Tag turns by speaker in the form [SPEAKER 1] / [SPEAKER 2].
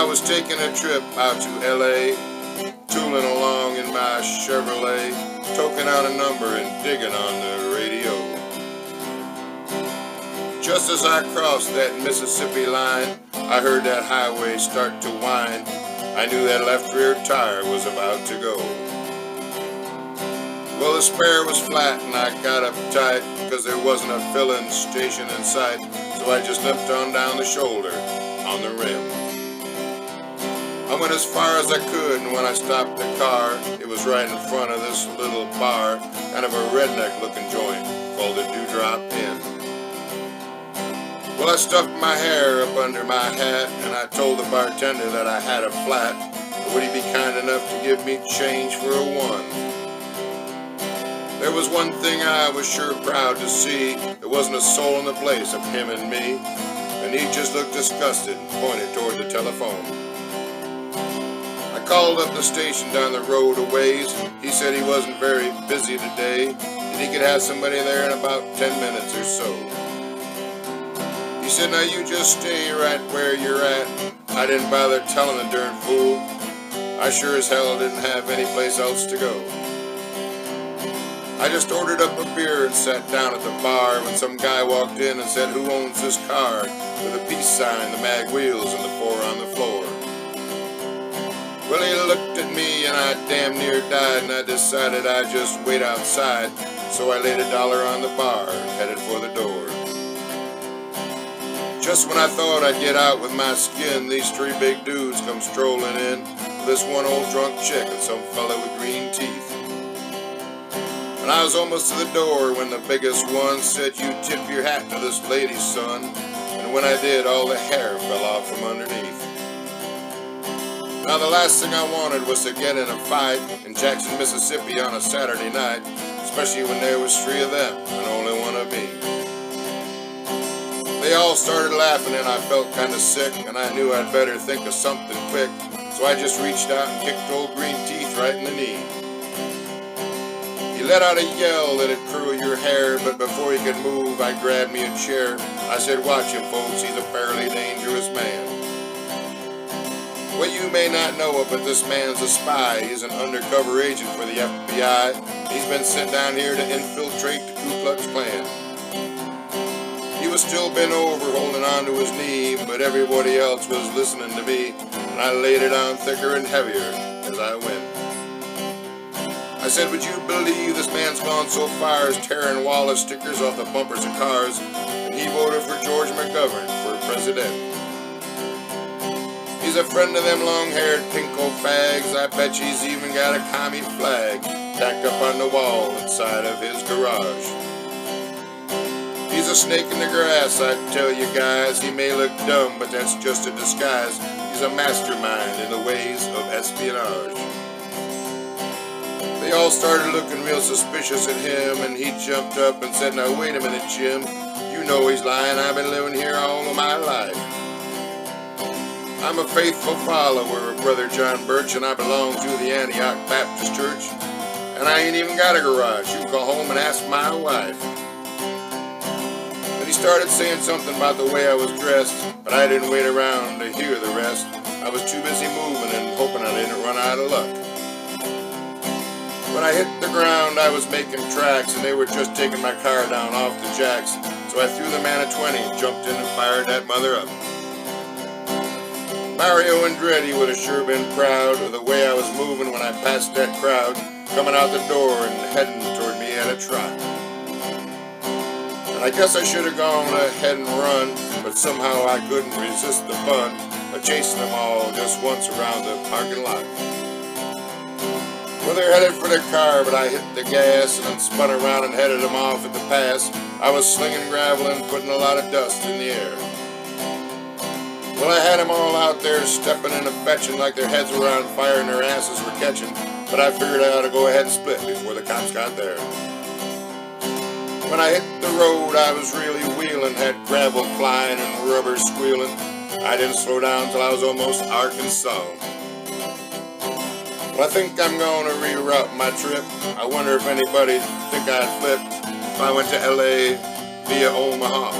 [SPEAKER 1] was taking a trip out to L.A., tooling along in my Chevrolet, toking out a number and digging on the radio. Just as I crossed that Mississippi line, I heard that highway start to whine. I knew that left rear tire was about to go. Well, the spare was flat and I got uptight, 'cause there wasn't a filling station in sight, so I just limped on down the shoulder on the rim. I went as far as I could, and when I stopped the car, it was right in front of this little bar, kind of a redneck-looking joint called the Dewdrop Inn. Well, I stuffed my hair up under my hat, and I told the bartender that I had a flat, but would he be kind enough to give me change for a one? There was one thing I was sure proud to see. There wasn't a soul in the place of him and me, and he just looked disgusted and pointed toward the telephone. I called up the station down the road a ways. He said he wasn't very busy today, and he could have somebody there in about 10 minutes or so. He said, now you just stay right where you're at. I didn't bother telling the darn fool. I sure as hell didn't have any place else to go. I just ordered up a beer and sat down at the bar when some guy walked in and said, who owns this car? With a peace sign, the mag wheels, and the 4 on the floor. Well, he looked at me and I damn near died, and I decided I'd just wait outside. So I laid $1 on the bar and headed for the door. Just when I thought I'd get out with my skin, these 3 big dudes come strolling in. This one old drunk chick and some fella with green teeth. And I was almost to the door when the biggest one said, you tip your hat to this lady, son. And when I did, all the hair fell off from underneath. Now the last thing I wanted was to get in a fight in Jackson, Mississippi on a Saturday night, especially when there was 3 of them and only 1 of me. They all started laughing and I felt kind of sick, and I knew I'd better think of something quick, so I just reached out and kicked old Green Teeth right in the knee. He let out a yell that'd curl your hair, but before he could move, I grabbed me a chair. I said, watch him, folks, he's a fairly dangerous man. Well, you may not know it, but this man's a spy. He's an undercover agent for the FBI. He's been sent down here to infiltrate the Ku Klux Klan. He was still bent over, holding on to his knee, but everybody else was listening to me, and I laid it on thicker and heavier as I went. I said, would you believe this man's gone so far as tearing Wallace stickers off the bumpers of cars, and he voted for George McGovern for president. He's a friend of them long-haired pinko fags. I bet he's even got a commie flag tacked up on the wall inside of his garage. He's a snake in the grass, I tell you guys. He may look dumb, but that's just a disguise. He's a mastermind in the ways of espionage. They all started looking real suspicious at him, and he jumped up and said, now wait a minute, Jim. You know he's lying. I've been living here all of my life. I'm a faithful follower of Brother John Birch, and I belong to the Antioch Baptist Church. And I ain't even got a garage. You can go home and ask my wife. And he started saying something about the way I was dressed, but I didn't wait around to hear the rest. I was too busy moving and hoping I didn't run out of luck. When I hit the ground, I was making tracks, and they were just taking my car down off the jacks. So I threw the man a 20 and jumped in and fired that mother up. Mario Andretti would have sure been proud of the way I was moving when I passed that crowd, coming out the door and heading toward me at a trot. And I guess I should have gone ahead and run, but somehow I couldn't resist the fun of chasing them all just once around the parking lot. Well, they're headed for their car, but I hit the gas and then spun around and headed them off at the pass. I was slinging gravel and putting a lot of dust in the air. Well, I had them all out there stepping and fetching like their heads were on fire and their asses were catching, but I figured I ought to go ahead and split before the cops got there. When I hit the road, I was really wheeling, had gravel flying and rubber squealing. I didn't slow down till I was almost Arkansas. Well, I think I'm going to reroute my trip. I wonder if anybody think I'd flip if I went to L.A. via Omaha.